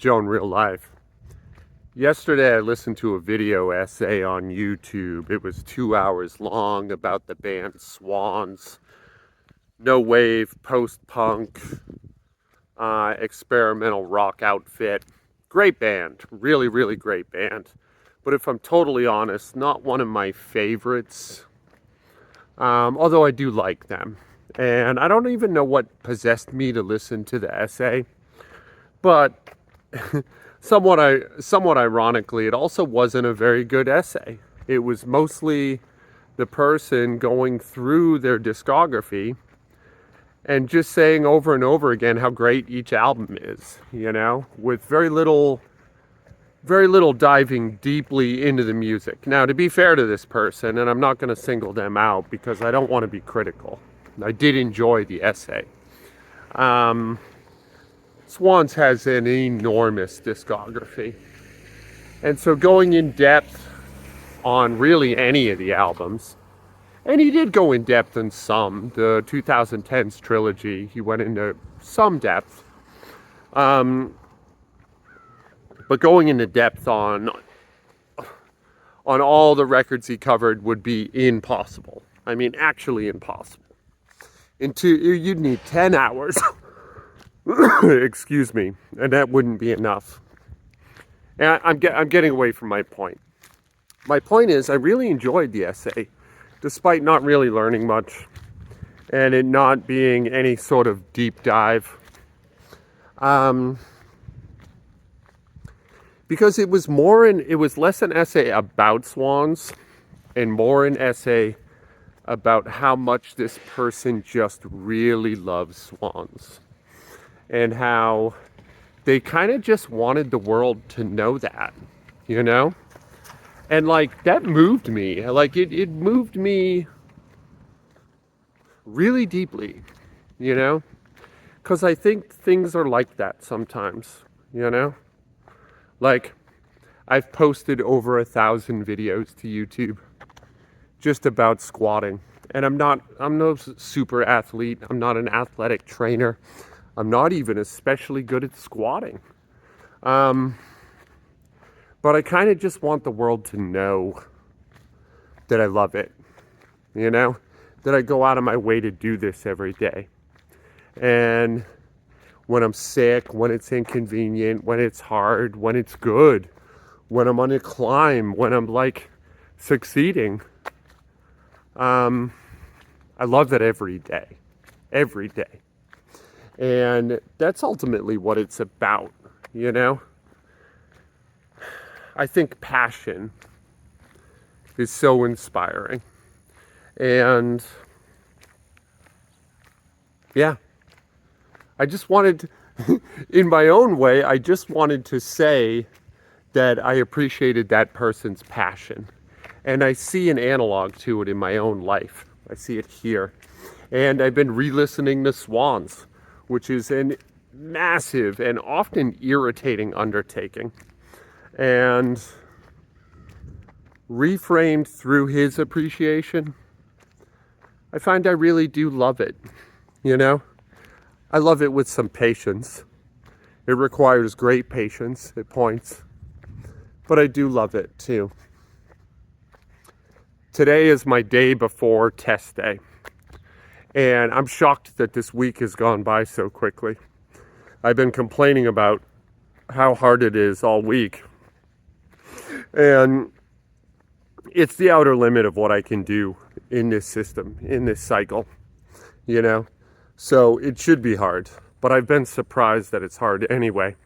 Joe in real life. Yesterday I listened to a video essay on YouTube. It was 2 hours long about the band Swans. No wave, post-punk, experimental rock outfit. Great band, really, really great band. But if I'm totally honest, not one of my favorites. Although I do like them. And I don't even know what possessed me to listen to the essay. But somewhat ironically, it also wasn't a very good essay. It was mostly the person going through their discography and just saying over and over again how great each album is, with very little diving deeply into the music. Now, to be fair to this person, and I'm not going to single them out because I don't want to be critical, I did enjoy the essay. Swans has an enormous discography. And so going in depth on really any of the albums, and he did go in depth on some, the 2010s trilogy, he went into some depth. But going into depth on all the records he covered would be impossible. I mean, actually impossible. You'd need 10 hours. Excuse me, and that wouldn't be enough. And I'm getting away from my point. My point is, I really enjoyed the essay, despite not really learning much, and it not being any sort of deep dive. Because it was less an essay about Swans, and more an essay about how much this person just really loves Swans. And how they kind of just wanted the world to know that, And that moved me. It moved me really deeply, Because I think things are like that sometimes, I've posted over 1,000 videos to YouTube just about squatting. And I'm no super athlete. I'm not an athletic trainer. I'm not even especially good at squatting. But I kind of just want the world to know that I love it, that I go out of my way to do this every day. And when I'm sick, when it's inconvenient, when it's hard, when it's good, when I'm on a climb, when I'm succeeding, I love it every day. And that's ultimately what it's about, I think passion is so inspiring. And yeah, I just wanted, in my own way, I just wanted to say that I appreciated that person's passion. And I see an analog to it in my own life. I see it here. And I've been re-listening to Swans, which is a massive and often irritating undertaking. And reframed through his appreciation, I find I really do love it, I love it with some patience. It requires great patience at points, but I do love it too. Today is my day before test day. And I'm shocked that this week has gone by so quickly. I've been complaining about how hard it is all week. And it's the outer limit of what I can do in this system, in this cycle, So it should be hard. But I've been surprised that it's hard anyway.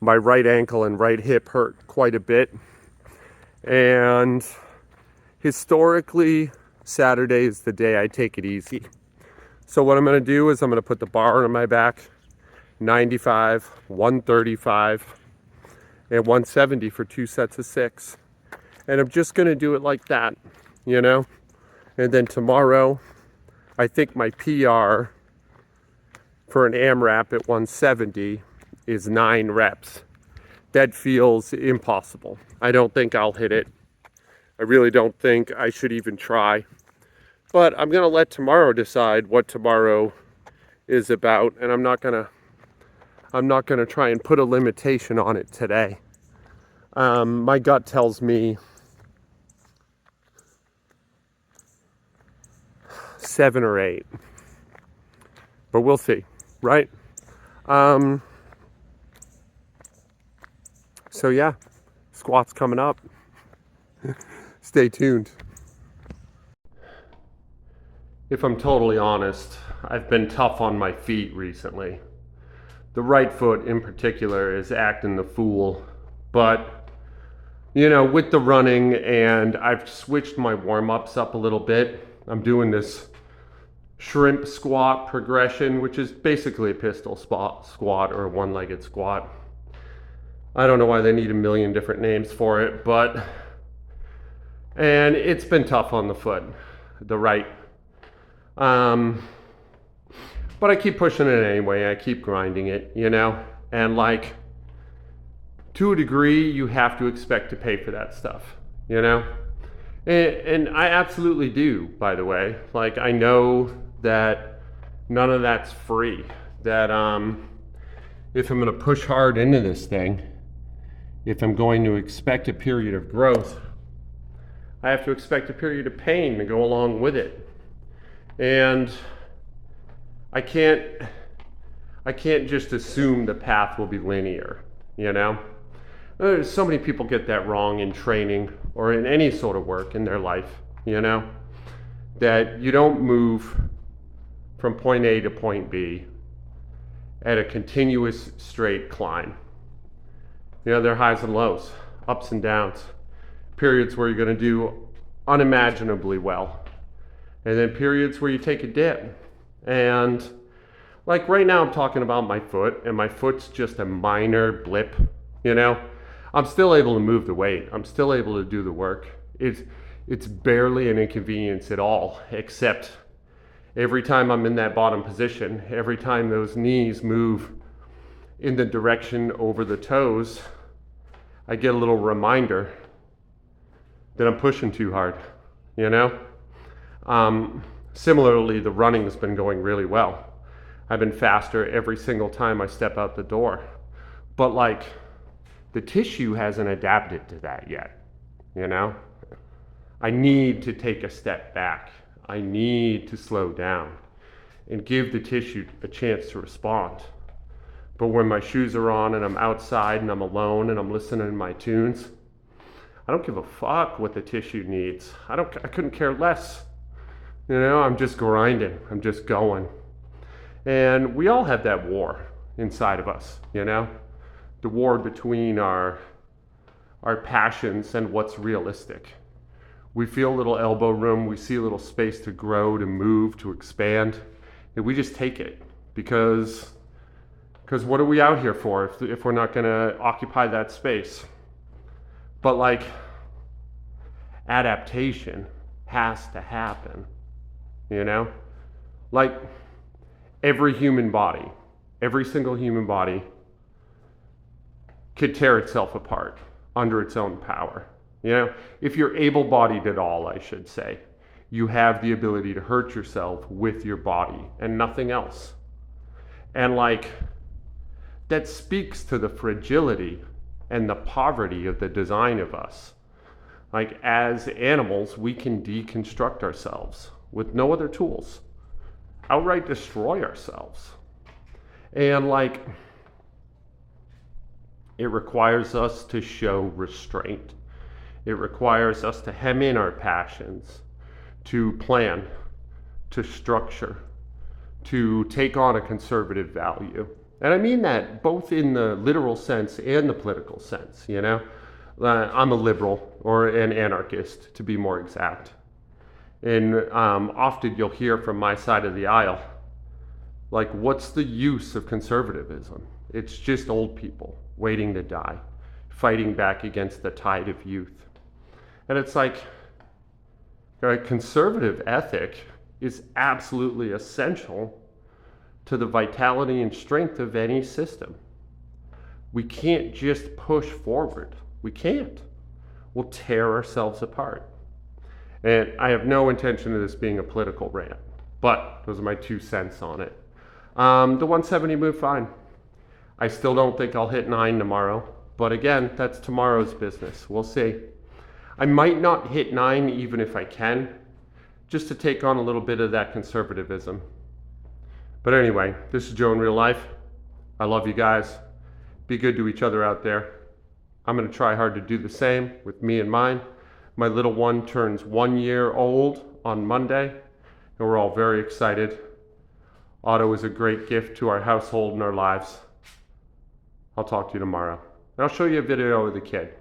My right ankle and right hip hurt quite a bit. And historically, Saturday is the day I take it easy. So what I'm going to do is I'm going to put the bar on my back, 95, 135, and 170 for 2 sets of 6. And I'm just going to do it like that, And then tomorrow, I think my PR for an AMRAP at 170 is 9 reps. That feels impossible. I don't think I'll hit it. I really don't think I should even try. But I'm going to let tomorrow decide what tomorrow is about. And I'm not going to I'm not going to try and put a limitation on it today. My gut tells me 7 or 8, but we'll see, right? So yeah, squats coming up. Stay tuned. If I'm totally honest, I've been tough on my feet recently. The right foot in particular is acting the fool, but with the running, and I've switched my warm-ups up a little bit. I'm doing this shrimp squat progression, which is basically a pistol squat or a one-legged squat. I don't know why they need a million different names for it, and it's been tough on the foot, the right. But I keep pushing it anyway. I keep grinding it, and like, to a degree, you have to expect to pay for that stuff, and I absolutely do, by the way. Like, I know that none of that's free, that if I'm going to push hard into this thing, if I'm going to expect a period of growth, I have to expect a period of pain to go along with it. And I can't just assume the path will be linear, So many people get that wrong in training or in any sort of work in their life, that you don't move from point A to point B at a continuous straight climb. There are highs and lows, ups and downs, periods where you're going to do unimaginably well, and then periods where you take a dip. And like right now I'm talking about my foot, and my foot's just a minor blip, I'm still able to move the weight. I'm still able to do the work. It's barely an inconvenience at all, except every time I'm in that bottom position, every time those knees move in the direction over the toes, I get a little reminder that I'm pushing too hard, Similarly, the running has been going really well. I've been faster every single time I step out the door. But like, the tissue hasn't adapted to that yet, I need to take a step back. I need to slow down and give the tissue a chance to respond. But when my shoes are on and I'm outside and I'm alone and I'm listening to my tunes, I don't give a fuck what the tissue needs. I couldn't care less. I'm just grinding. I'm just going. And we all have that war inside of us, the war between our passions and what's realistic. We feel a little elbow room. We see a little space to grow, to move, to expand. And we just take it because what are we out here for if we're not going to occupy that space? But like, adaptation has to happen, Like, every single human body could tear itself apart under its own power. If you're able-bodied at all, I should say, you have the ability to hurt yourself with your body and nothing else. And like, that speaks to the fragility and the poverty of the design of us. Like, as animals, we can deconstruct ourselves with no other tools, outright destroy ourselves. And like, it requires us to show restraint. It requires us to hem in our passions, to plan, to structure, to take on a conservative value. And I mean that both in the literal sense and the political sense, I'm a liberal, or an anarchist, to be more exact. And often you'll hear from my side of the aisle, like, what's the use of conservatism? It's just old people waiting to die, fighting back against the tide of youth. And it's like, a conservative ethic is absolutely essential to the vitality and strength of any system. We can't just push forward. We can't. We'll tear ourselves apart. And I have no intention of this being a political rant, but those are my 2 cents on it. The 170 moved fine. I still don't think I'll hit 9 tomorrow, but again, that's tomorrow's business. We'll see. I might not hit 9 even if I can, just to take on a little bit of that conservatism. But anyway, this is Joe in real life. I love you guys. Be good to each other out there. I'm going to try hard to do the same with me and mine. My little one turns 1 year old on Monday, and we're all very excited. Otto is a great gift to our household and our lives. I'll talk to you tomorrow. And I'll show you a video of the kid.